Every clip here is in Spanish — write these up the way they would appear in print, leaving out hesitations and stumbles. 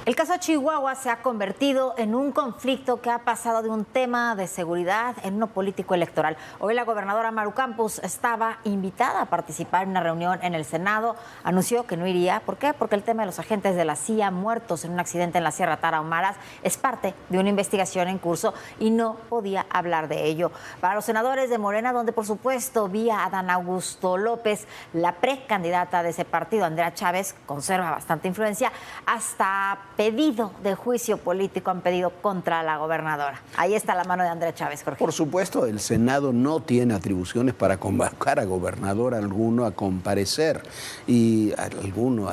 El caso Chihuahua se ha convertido en un conflicto que ha pasado de un tema de seguridad en uno político electoral. Hoy la gobernadora Maru Campos estaba invitada a participar en una reunión en el Senado. Anunció que no iría. ¿Por qué? Porque el tema de los agentes de la CIA muertos en un accidente en la Sierra Tarahumaras es parte de una investigación en curso y no podía hablar de ello. Para los senadores de Morena, donde por supuesto vi a Adán Augusto López, la precandidata de ese partido, Andrea Chávez, conserva bastante influencia, hasta pedido de juicio político han pedido contra la gobernadora. Ahí está la mano de Andrea Chávez, Jorge. Por supuesto, el Senado no tiene atribuciones para convocar a gobernador alguno a comparecer. Y alguno,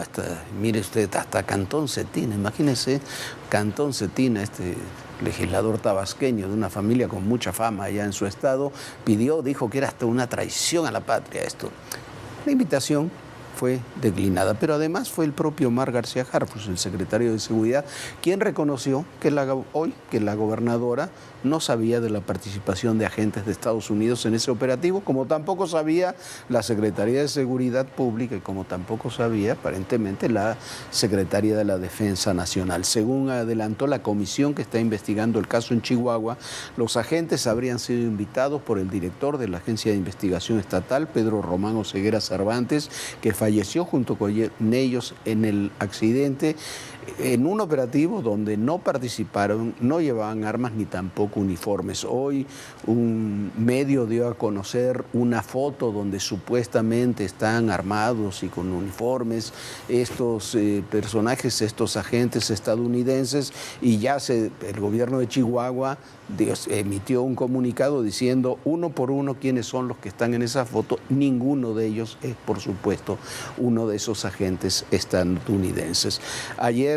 mire usted, hasta Cantón Cetina, imagínese, Cantón Cetina, este legislador tabasqueño de una familia con mucha fama allá en su estado, dijo que era hasta una traición a la patria esto. La invitación fue declinada, pero además fue el propio Omar García Harfuch, el secretario de Seguridad, quien reconoció que la gobernadora no sabía de la participación de agentes de Estados Unidos en ese operativo, como tampoco sabía la Secretaría de Seguridad Pública y como tampoco sabía, aparentemente, la Secretaría de la Defensa Nacional. Según adelantó la comisión que está investigando el caso en Chihuahua, los agentes habrían sido invitados por el director de la Agencia de Investigación Estatal, Pedro Román Oseguera Cervantes, que falleció junto con ellos en el accidente, en un operativo donde no participaron, no llevaban armas ni tampoco uniformes. Hoy un medio dio a conocer una foto donde supuestamente están armados y con uniformes estos personajes, estos agentes estadounidenses, y ya el gobierno de Chihuahua emitió un comunicado diciendo uno por uno quiénes son los que están en esa foto. Ninguno de ellos es, por supuesto, uno de esos agentes estadounidenses. Ayer,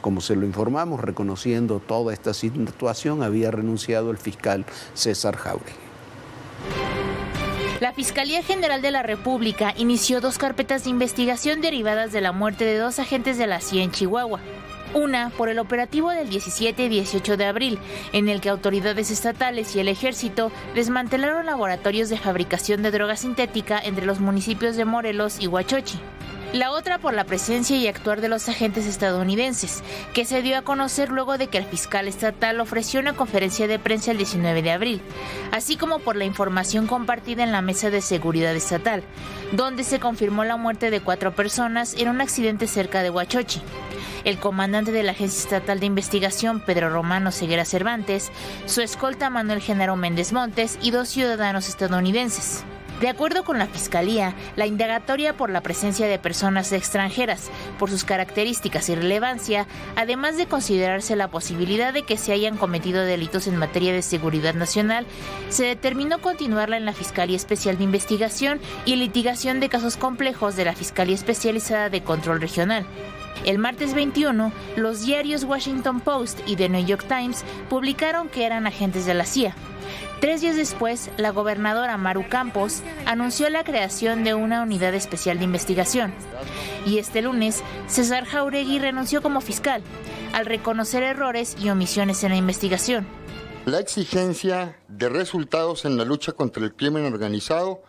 como se lo informamos, reconociendo toda esta situación, había renunciado el fiscal César Jauregui. La Fiscalía General de la República inició 2 carpetas de investigación derivadas de la muerte de 2 agentes de la CIA en Chihuahua. Una por el operativo del 17 y 18 de abril, en el que autoridades estatales y el ejército desmantelaron laboratorios de fabricación de droga sintética entre los municipios de Morelos y Huachochi. La otra por la presencia y actuar de los agentes estadounidenses, que se dio a conocer luego de que el fiscal estatal ofreció una conferencia de prensa el 19 de abril, así como por la información compartida en la Mesa de Seguridad Estatal, donde se confirmó la muerte de 4 personas en un accidente cerca de Huachochi. El comandante de la Agencia Estatal de Investigación, Pedro Román Oseguera Cervantes, su escolta Manuel Genaro Méndez Montes y 2 ciudadanos estadounidenses. De acuerdo con la Fiscalía, la indagatoria por la presencia de personas extranjeras, por sus características y relevancia, además de considerarse la posibilidad de que se hayan cometido delitos en materia de seguridad nacional, se determinó continuarla en la Fiscalía Especial de Investigación y Litigación de Casos Complejos de la Fiscalía Especializada de Control Regional. El martes 21, los diarios Washington Post y The New York Times publicaron que eran agentes de la CIA. 3 días después, la gobernadora Maru Campos anunció la creación de una unidad especial de investigación. Y este lunes, César Jauregui renunció como fiscal, al reconocer errores y omisiones en la investigación. La exigencia de resultados en la lucha contra el crimen organizado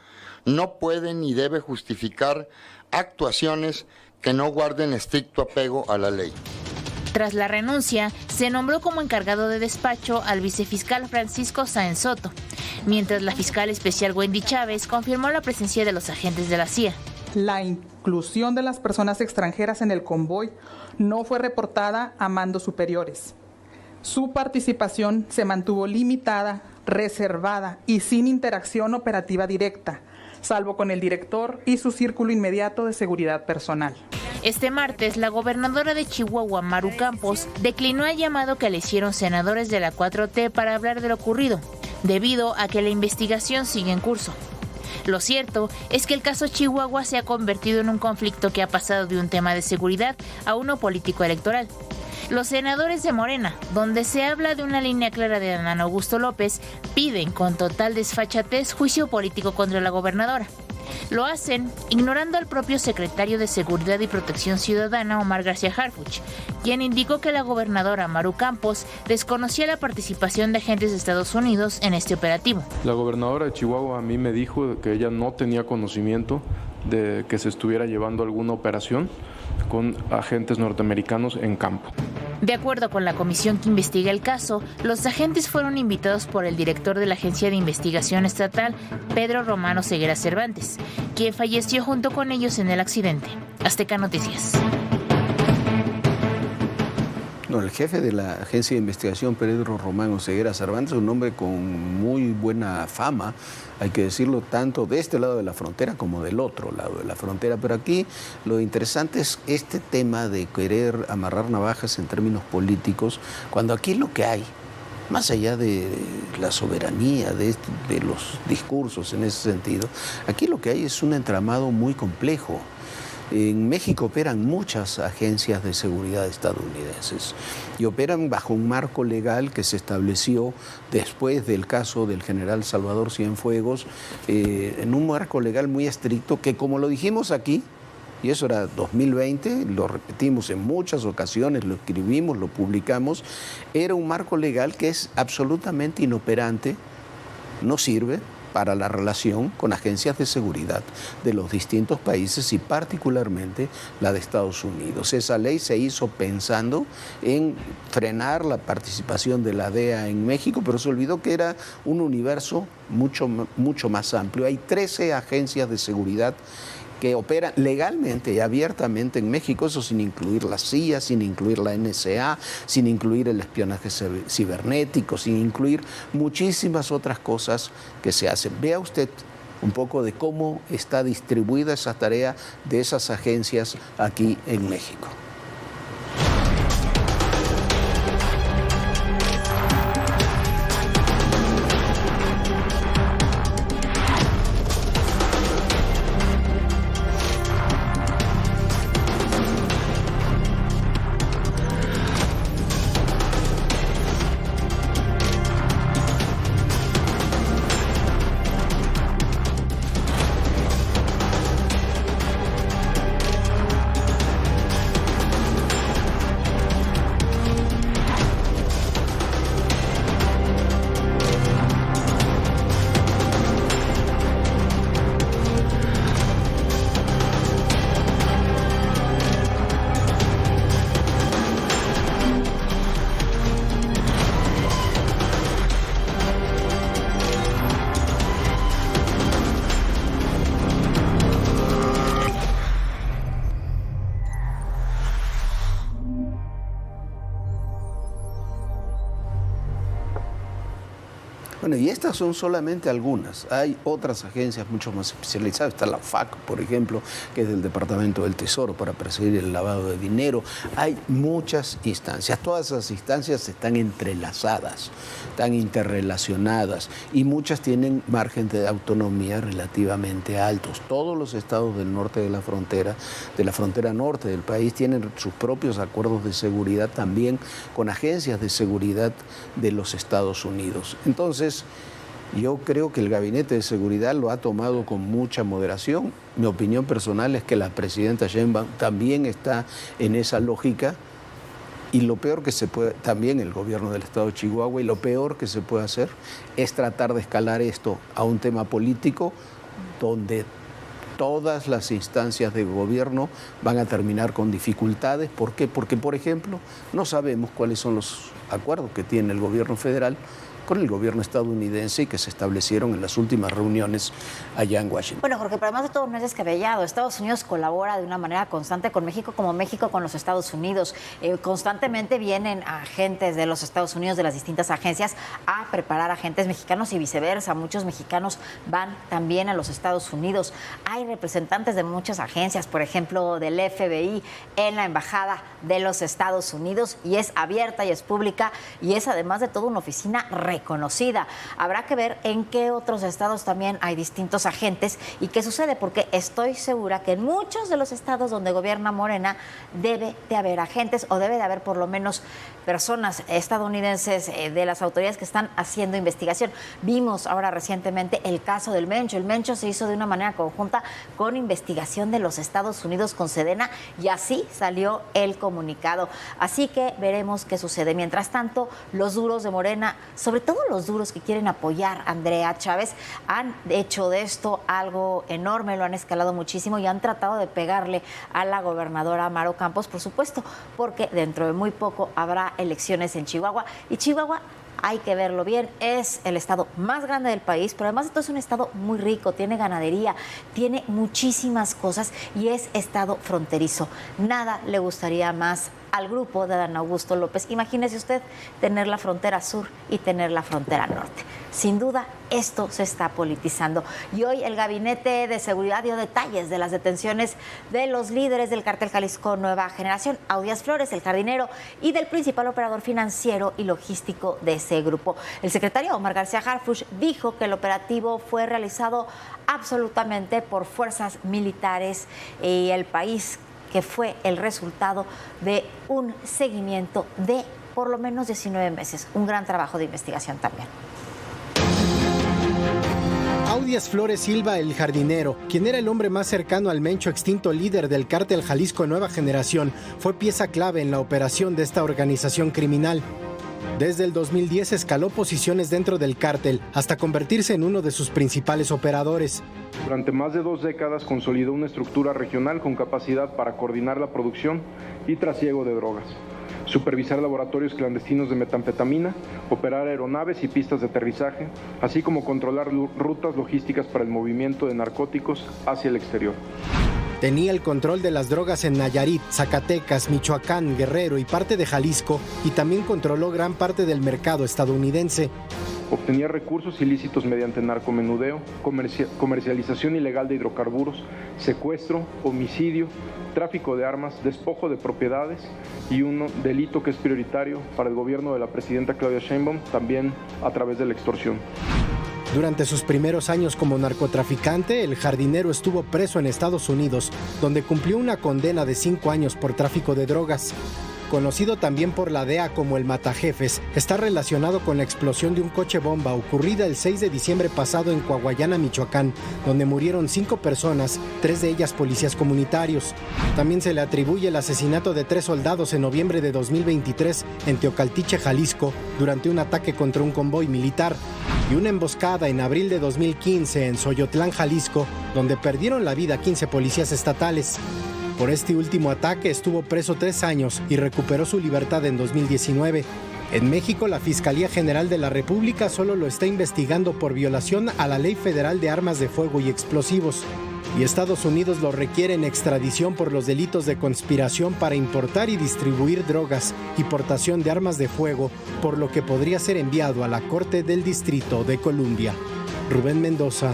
no puede ni debe justificar actuaciones que no guarden estricto apego a la ley. Tras la renuncia, se nombró como encargado de despacho al vicefiscal Francisco Sáenz Soto, mientras la fiscal especial Wendy Chávez confirmó la presencia de los agentes de la CIA. La inclusión de las personas extranjeras en el convoy no fue reportada a mandos superiores. Su participación se mantuvo limitada, reservada y sin interacción operativa directa, salvo con el director y su círculo inmediato de seguridad personal. Este martes, la gobernadora de Chihuahua, Maru Campos, declinó el llamado que le hicieron senadores de la 4T para hablar de lo ocurrido, debido a que la investigación sigue en curso. Lo cierto es que el caso Chihuahua se ha convertido en un conflicto que ha pasado de un tema de seguridad a uno político electoral. Los senadores de Morena, donde se habla de una línea clara de Adán Augusto López, piden con total desfachatez juicio político contra la gobernadora. Lo hacen ignorando al propio secretario de Seguridad y Protección Ciudadana, Omar García Harfuch, quien indicó que la gobernadora Maru Campos desconocía la participación de agentes de Estados Unidos en este operativo. La gobernadora de Chihuahua a mí me dijo que ella no tenía conocimiento de que se estuviera llevando alguna operación con agentes norteamericanos en campo. De acuerdo con la comisión que investiga el caso, los agentes fueron invitados por el director de la Agencia de Investigación Estatal, Pedro Romano Ceguera Cervantes, quien falleció junto con ellos en el accidente. Azteca Noticias. No, el jefe de la Agencia de Investigación, Pedro Romano Ceguera Cervantes, es un hombre con muy buena fama, hay que decirlo, tanto de este lado de la frontera como del otro lado de la frontera. Pero aquí lo interesante es este tema de querer amarrar navajas en términos políticos, cuando aquí lo que hay, más allá de la soberanía, de los discursos en ese sentido, aquí lo que hay es un entramado muy complejo. En México operan muchas agencias de seguridad estadounidenses y operan bajo un marco legal que se estableció después del caso del general Salvador Cienfuegos, en un marco legal muy estricto que, como lo dijimos aquí, y eso era 2020, lo repetimos en muchas ocasiones, lo escribimos, lo publicamos, era un marco legal que es absolutamente inoperante, no sirve para la relación con agencias de seguridad de los distintos países y particularmente la de Estados Unidos. Esa ley se hizo pensando en frenar la participación de la DEA en México, pero se olvidó que era un universo mucho más amplio. Hay 13 agencias de seguridad que operan legalmente y abiertamente en México, eso sin incluir la CIA, sin incluir la NSA, sin incluir el espionaje cibernético, sin incluir muchísimas otras cosas que se hacen. Vea usted un poco de cómo está distribuida esa tarea de esas agencias aquí en México. Bueno, y estas son solamente algunas. Hay otras agencias mucho más especializadas. Está la FAC, por ejemplo, que es del Departamento del Tesoro para perseguir el lavado de dinero. Hay muchas instancias. Todas esas instancias están entrelazadas, están interrelacionadas y muchas tienen margen de autonomía relativamente altos. Todos los estados del norte de la frontera norte del país, tienen sus propios acuerdos de seguridad también con agencias de seguridad de los Estados Unidos. Entonces, yo creo que el Gabinete de Seguridad lo ha tomado con mucha moderación. Mi opinión personal es que la presidenta Sheinbaum también está en esa lógica y lo peor que se puede, también el gobierno del estado de Chihuahua, y lo peor que se puede hacer es tratar de escalar esto a un tema político donde todas las instancias de gobierno van a terminar con dificultades. ¿Por qué? Porque, por ejemplo, no sabemos cuáles son los acuerdos que tiene el gobierno federal con el gobierno estadounidense y que se establecieron en las últimas reuniones allá en Washington. Bueno, Jorge, pero además de todo no es descabellado. Estados Unidos colabora de una manera constante con México, como México con los Estados Unidos. Constantemente vienen agentes de los Estados Unidos, de las distintas agencias, a preparar agentes mexicanos y viceversa. Muchos mexicanos van también a los Estados Unidos. Hay representantes de muchas agencias, por ejemplo, del FBI en la Embajada de los Estados Unidos, y es abierta y es pública y es además de todo una oficina reconocida. Habrá que ver en qué otros estados también hay distintos agentes y qué sucede, porque estoy segura que en muchos de los estados donde gobierna Morena debe de haber agentes, o debe de haber por lo menos personas estadounidenses de las autoridades que están haciendo investigación. Vimos ahora recientemente el caso del Mencho. El Mencho se hizo de una manera conjunta con investigación de los Estados Unidos, con Sedena, y así salió el comunicado. Así que veremos qué sucede. Mientras tanto, los duros de Morena, sobre todo todos los duros que quieren apoyar a Andrea Chávez han hecho de esto algo enorme, lo han escalado muchísimo y han tratado de pegarle a la gobernadora Maru Campos, por supuesto, porque dentro de muy poco habrá elecciones en Chihuahua y Chihuahua, hay que verlo bien, es el estado más grande del país, pero además esto es un estado muy rico, tiene ganadería, tiene muchísimas cosas y es estado fronterizo. Nada le gustaría más al grupo de Adán Augusto López. Imagínese usted tener la frontera sur y tener la frontera norte. Sin duda, esto se está politizando. Y hoy el Gabinete de Seguridad dio detalles de las detenciones de los líderes del Cártel Jalisco Nueva Generación, Audias Flores, el jardinero, y del principal operador financiero y logístico de ese grupo. El secretario Omar García Harfuch dijo que el operativo fue realizado absolutamente por fuerzas militares y el país, que fue el resultado de un seguimiento de por lo menos 19 meses. Un gran trabajo de investigación también. Audias Flores Silva, el jardinero, quien era el hombre más cercano al Mencho, extinto líder del Cártel Jalisco Nueva Generación, fue pieza clave en la operación de esta organización criminal. Desde el 2010 escaló posiciones dentro del cártel hasta convertirse en uno de sus principales operadores. Durante más de 2 décadas consolidó una estructura regional con capacidad para coordinar la producción y trasiego de drogas, supervisar laboratorios clandestinos de metanfetamina, operar aeronaves y pistas de aterrizaje, así como controlar rutas logísticas para el movimiento de narcóticos hacia el exterior. Tenía el control de las drogas en Nayarit, Zacatecas, Michoacán, Guerrero y parte de Jalisco, y también controló gran parte del mercado estadounidense. Obtenía recursos ilícitos mediante narcomenudeo, comercialización ilegal de hidrocarburos, secuestro, homicidio, tráfico de armas, despojo de propiedades y un delito que es prioritario para el gobierno de la presidenta Claudia Sheinbaum, también a través de la extorsión. Durante sus primeros años como narcotraficante, el jardinero estuvo preso en Estados Unidos, donde cumplió una condena de 5 años por tráfico de drogas. Conocido también por la DEA como el Matajefes, está relacionado con la explosión de un coche bomba ocurrida el 6 de diciembre pasado en Coahuayana, Michoacán, donde murieron 5 personas, 3 de ellas policías comunitarios. También se le atribuye el asesinato de 3 soldados en noviembre de 2023 en Teocaltiche, Jalisco, durante un ataque contra un convoy militar, y una emboscada en abril de 2015 en Xoyotlán, Jalisco, donde perdieron la vida 15 policías estatales. Por este último ataque estuvo preso 3 años y recuperó su libertad en 2019. En México, la Fiscalía General de la República solo lo está investigando por violación a la Ley Federal de Armas de Fuego y Explosivos. Y Estados Unidos lo requiere en extradición por los delitos de conspiración para importar y distribuir drogas y portación de armas de fuego, por lo que podría ser enviado a la Corte del Distrito de Columbia. Rubén Mendoza,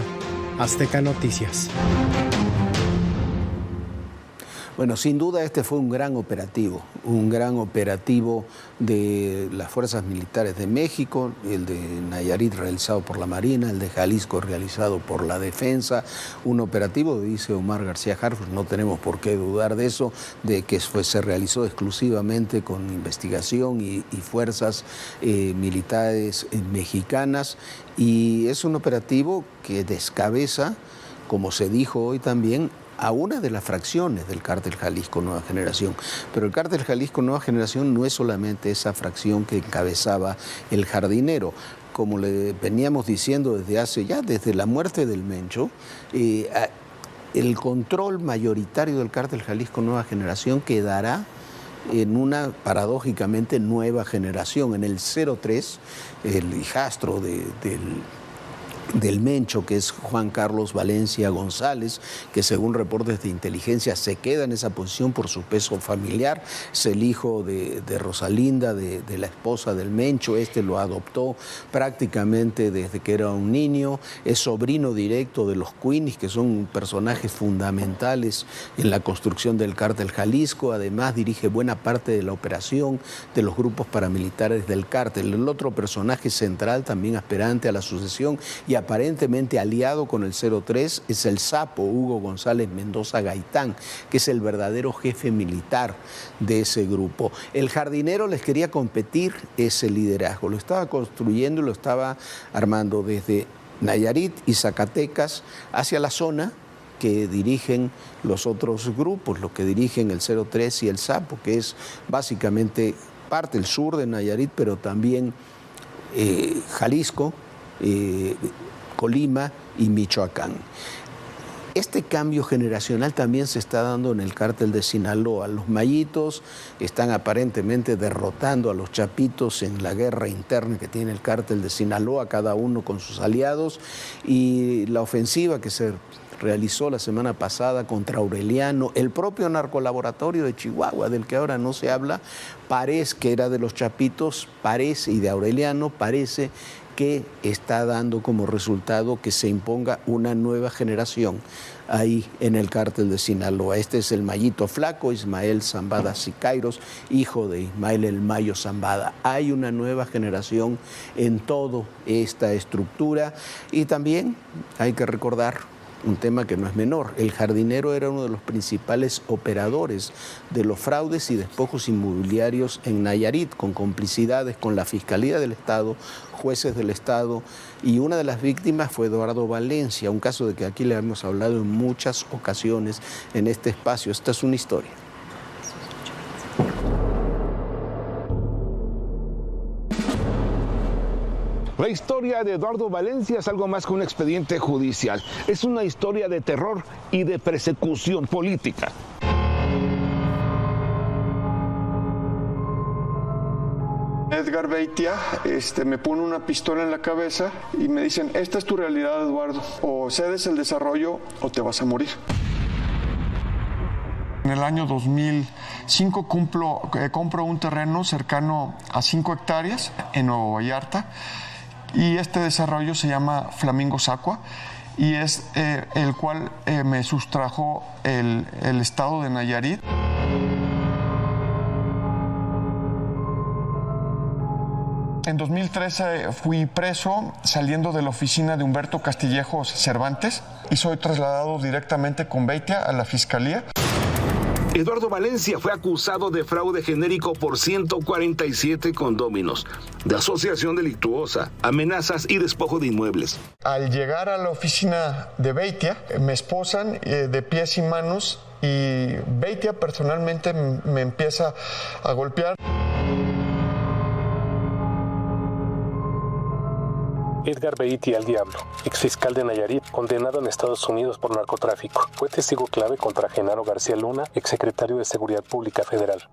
Azteca Noticias. Bueno, sin duda este fue un gran operativo de las Fuerzas Militares de México, el de Nayarit realizado por la Marina, el de Jalisco realizado por la Defensa, un operativo, dice Omar García Harfuch, no tenemos por qué dudar de eso, de que se realizó exclusivamente con investigación y fuerzas militares mexicanas, y es un operativo que descabeza, como se dijo hoy también, a una de las fracciones del Cártel Jalisco Nueva Generación. Pero el Cártel Jalisco Nueva Generación no es solamente esa fracción que encabezaba el jardinero. Como le veníamos diciendo desde la muerte del Mencho, el control mayoritario del Cártel Jalisco Nueva Generación quedará en una paradójicamente nueva generación, en el 03, el hijastro del Mencho, que es Juan Carlos Valencia González, que según reportes de inteligencia se queda en esa posición por su peso familiar. Es el hijo de Rosalinda, de la esposa del Mencho. Lo adoptó prácticamente desde que era un niño. Es sobrino directo de los Queenies, que son personajes fundamentales en la construcción del Cártel Jalisco. Además dirige buena parte de la operación de los grupos paramilitares del cártel. El otro personaje central, también aspirante a la sucesión y aparentemente aliado con el 03, es el Sapo, Hugo González Mendoza Gaitán, que es el verdadero jefe militar de ese grupo. El jardinero les quería competir ese liderazgo, lo estaba construyendo y lo estaba armando desde Nayarit y Zacatecas hacia la zona que dirigen los otros grupos, los que dirigen el 03 y el Sapo, que es básicamente parte del sur de Nayarit, pero también Jalisco, Colima y Michoacán. Este cambio generacional también se está dando en el cártel de Sinaloa. Los mayitos están aparentemente derrotando a los chapitos en la guerra interna que tiene el cártel de Sinaloa, cada uno con sus aliados, y la ofensiva que se realizó la semana pasada contra Aureliano, el propio narcolaboratorio de Chihuahua, del que ahora no se habla, parece que era de los chapitos, parece, y de Aureliano, parece que está dando como resultado que se imponga una nueva generación ahí en el cártel de Sinaloa. Este es el Mayito Flaco, Ismael Zambada Sicairos, hijo de Ismael El Mayo Zambada. Hay una nueva generación en toda esta estructura, y también hay que recordar un tema que no es menor. El jardinero era uno de los principales operadores de los fraudes y despojos inmobiliarios en Nayarit, con complicidades con la Fiscalía del Estado, jueces del Estado, y una de las víctimas fue Eduardo Valencia, un caso de que aquí le hemos hablado en muchas ocasiones en este espacio. Esta es una historia. La historia de Eduardo Valencia es algo más que un expediente judicial. Es una historia de terror y de persecución política. Edgar Beitia me pone una pistola en la cabeza y me dicen: esta es tu realidad, Eduardo, o cedes el desarrollo o te vas a morir. En el año 2005 compro un terreno cercano a 5 hectáreas en Nuevo Vallarta, y este desarrollo se llama Flamingo Sacua, y es el cual me sustrajo el estado de Nayarit. En 2013 fui preso saliendo de la oficina de Humberto Castillejos Cervantes y soy trasladado directamente con Beitia a la fiscalía. Eduardo Valencia fue acusado de fraude genérico por 147 condóminos, de asociación delictuosa, amenazas y despojo de inmuebles. Al llegar a la oficina de Beitia, me esposan de pies y manos, y Beitia personalmente me empieza a golpear. Edgar Beitia al Diablo, exfiscal de Nayarit, condenado en Estados Unidos por narcotráfico. Fue testigo clave contra Genaro García Luna, exsecretario de Seguridad Pública Federal.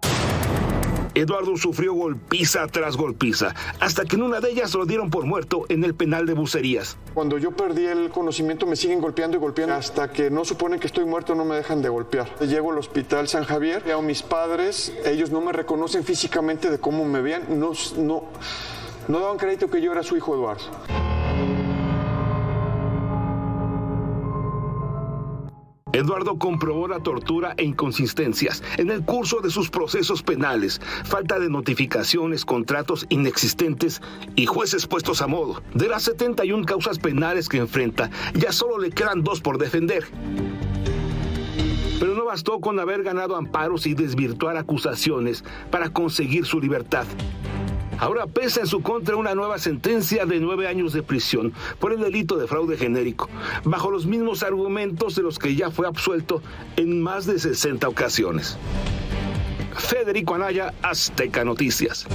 Eduardo sufrió golpiza tras golpiza, hasta que en una de ellas lo dieron por muerto en el penal de Bucerías. Cuando yo perdí el conocimiento me siguen golpeando y golpeando, hasta que no suponen que estoy muerto no me dejan de golpear. Llego al hospital San Javier, veo a mis padres, ellos no me reconocen físicamente de cómo me veían, no daban crédito que yo era su hijo Eduardo. Eduardo comprobó la tortura e inconsistencias en el curso de sus procesos penales, falta de notificaciones, contratos inexistentes y jueces puestos a modo. De las 71 causas penales que enfrenta, ya solo le quedan 2 por defender. Pero no bastó con haber ganado amparos y desvirtuar acusaciones para conseguir su libertad. Ahora pesa en su contra una nueva sentencia de 9 años de prisión por el delito de fraude genérico, bajo los mismos argumentos de los que ya fue absuelto en más de 60 ocasiones. Federico Anaya, Azteca Noticias.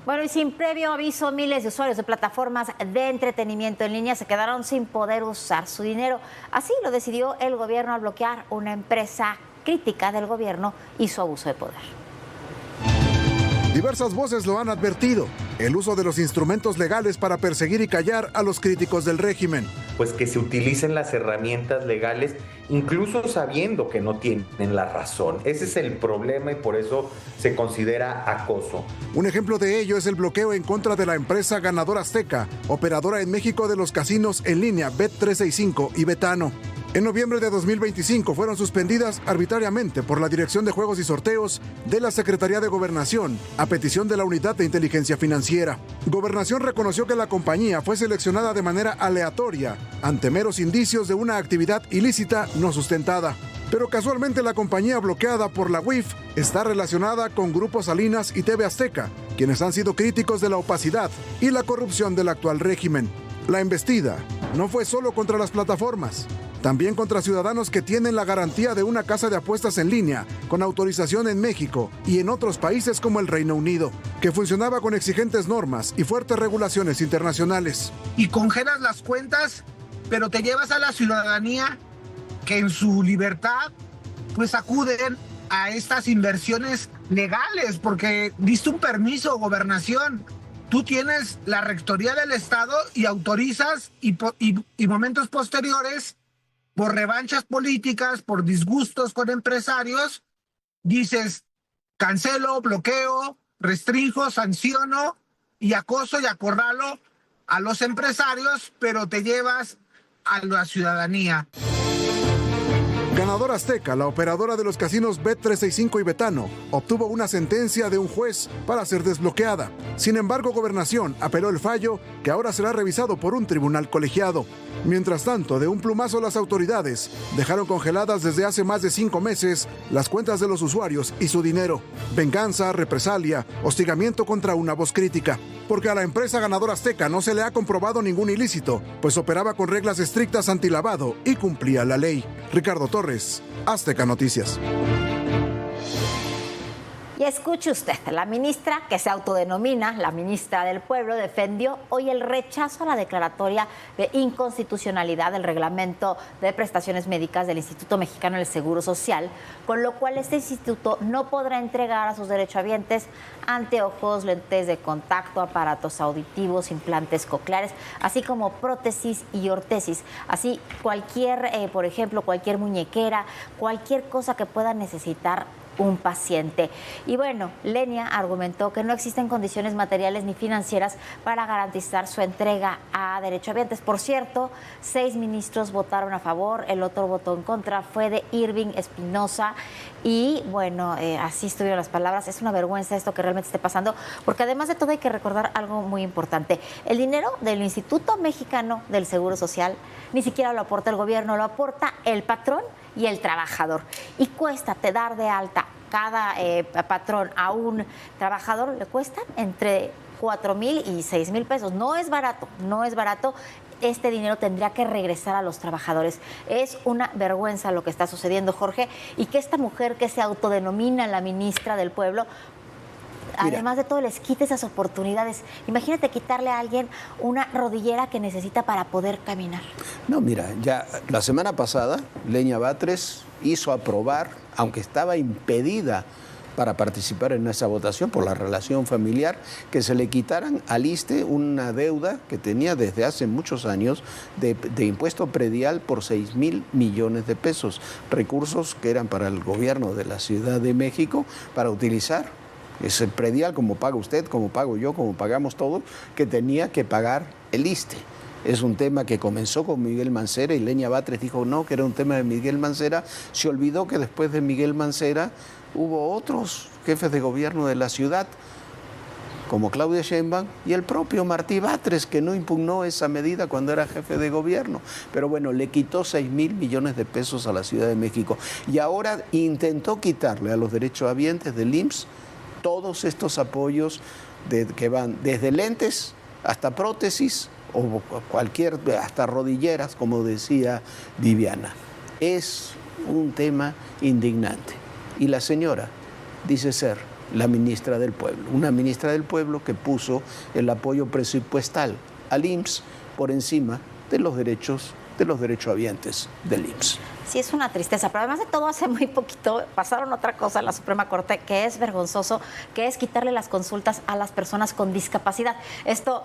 Bueno, y sin previo aviso, miles de usuarios de plataformas de entretenimiento en línea se quedaron sin poder usar su dinero. Así lo decidió el gobierno al bloquear una empresa crítica del gobierno y su abuso de poder. Diversas voces lo han advertido, el uso de los instrumentos legales para perseguir y callar a los críticos del régimen. Pues que se utilicen las herramientas legales, incluso sabiendo que no tienen la razón. Ese es el problema y por eso se considera acoso. Un ejemplo de ello es el bloqueo en contra de la empresa Ganador Azteca, operadora en México de los casinos en línea Bet365 y Betano. En noviembre de 2025 fueron suspendidas arbitrariamente por la Dirección de Juegos y Sorteos de la Secretaría de Gobernación, a petición de la Unidad de Inteligencia Financiera. Gobernación reconoció que la compañía fue seleccionada de manera aleatoria, ante meros indicios de una actividad ilícita no sustentada. Pero casualmente la compañía bloqueada por la UIF está relacionada con Grupo Salinas y TV Azteca, quienes han sido críticos de la opacidad y la corrupción del actual régimen. La embestida no fue solo contra las plataformas. También contra ciudadanos que tienen la garantía de una casa de apuestas en línea, con autorización en México y en otros países como el Reino Unido, que funcionaba con exigentes normas y fuertes regulaciones internacionales. Y congelas las cuentas, pero te llevas a la ciudadanía que en su libertad pues acuden a estas inversiones legales, porque diste un permiso, gobernación. Tú tienes la rectoría del Estado y autorizas y momentos posteriores, por revanchas políticas, por disgustos con empresarios, dices, cancelo, bloqueo, restringo, sanciono y acoso y acorralo a los empresarios, pero te llevas a la ciudadanía. Ganadora Azteca, la operadora de los casinos Bet365 y Betano, obtuvo una sentencia de un juez para ser desbloqueada. Sin embargo, Gobernación apeló el fallo, que ahora será revisado por un tribunal colegiado. Mientras tanto, de un plumazo las autoridades dejaron congeladas desde hace más de 5 meses las cuentas de los usuarios y su dinero. Venganza, represalia, hostigamiento contra una voz crítica. Porque a la empresa Ganadora Azteca no se le ha comprobado ningún ilícito, pues operaba con reglas estrictas antilavado y cumplía la ley. Ricardo Torres, Azteca Noticias. Y escuche usted, la ministra, que se autodenomina la ministra del Pueblo, defendió hoy el rechazo a la declaratoria de inconstitucionalidad del reglamento de prestaciones médicas del Instituto Mexicano del Seguro Social, con lo cual este instituto no podrá entregar a sus derechohabientes anteojos, lentes de contacto, aparatos auditivos, implantes cocleares, así como prótesis y ortesis. Así, por ejemplo, cualquier muñequera, cualquier cosa que pueda necesitar un paciente. Y bueno, Lenia argumentó que no existen condiciones materiales ni financieras para garantizar su entrega a derechohabientes. Por cierto, 6 ministros votaron a favor, el otro votó en contra, fue de Irving Espinosa. Y bueno, así estuvieron las palabras. Es una vergüenza esto que realmente esté pasando, porque además de todo hay que recordar algo muy importante. El dinero del Instituto Mexicano del Seguro Social ni siquiera lo aporta el gobierno, lo aporta el patrón y el trabajador. Y cuéstate dar de alta cada patrón a un trabajador, le cuestan entre 4,000 y 6,000 pesos. No es barato, no es barato. Este dinero tendría que regresar a los trabajadores. Es una vergüenza lo que está sucediendo, Jorge, y que esta mujer que se autodenomina la ministra del Pueblo, además de todo, les quite esas oportunidades. Imagínate quitarle a alguien una rodillera que necesita para poder caminar. No, mira, ya la semana pasada, Lenia Batres hizo aprobar, aunque estaba impedida para participar en esa votación por la relación familiar, que se le quitaran al ISSSTE una deuda que tenía desde hace muchos años de impuesto predial por 6,000 millones de pesos, recursos que eran para el gobierno de la Ciudad de México para utilizar. Es el predial, como paga usted, como pago yo, como pagamos todos, que tenía que pagar el ISSSTE. Es un tema que comenzó con Miguel Mancera y Lenia Batres dijo no, que era un tema de Miguel Mancera. Se olvidó que después de Miguel Mancera hubo otros jefes de gobierno de la ciudad, como Claudia Sheinbaum y el propio Martí Batres, que no impugnó esa medida cuando era jefe de gobierno. Pero bueno, le quitó 6,000 millones de pesos a la Ciudad de México. Y ahora intentó quitarle a los derechohabientes del IMSS todos estos apoyos que van desde lentes hasta prótesis o hasta rodilleras, como decía Viviana. Es un tema indignante. Y la señora dice ser la ministra del Pueblo, una ministra del Pueblo que puso el apoyo presupuestal al IMSS por encima de los derechohabientes del IMSS. Sí, es una tristeza, pero además de todo, hace muy poquito pasaron otra cosa en la Suprema Corte que es vergonzoso, que es quitarle las consultas a las personas con discapacidad. Esto,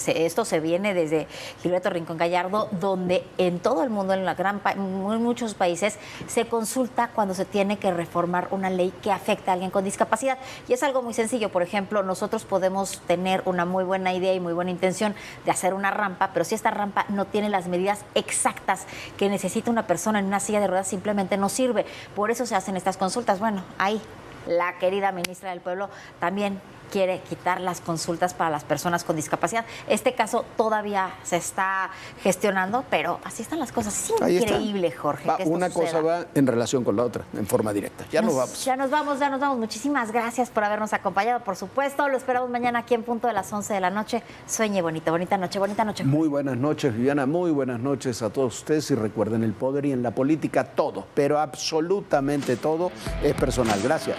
esto se viene desde Gilberto Rincón Gallardo, donde en todo el mundo, en muchos países, se consulta cuando se tiene que reformar una ley que afecta a alguien con discapacidad. Y es algo muy sencillo. Por ejemplo, nosotros podemos tener una muy buena idea y muy buena intención de hacer una rampa, pero si esta rampa no tiene las medidas exactas que necesita una persona en una silla de ruedas, simplemente no sirve. Por eso se hacen estas consultas. Bueno, ahí la querida ministra del Pueblo también quiere quitar las consultas para las personas con discapacidad. Este caso todavía se está gestionando, pero así están las cosas. Es increíble, Jorge. Que una cosa va en relación con la otra, en forma directa. Ya nos vamos. Ya nos vamos. Muchísimas gracias por habernos acompañado, por supuesto. Lo esperamos mañana aquí en punto de las 11 de la noche. Sueñe bonito, bonita noche. Muy buenas noches, Viviana. Muy buenas noches a todos ustedes. Y recuerden, el poder y en la política todo, pero absolutamente todo es personal. Gracias.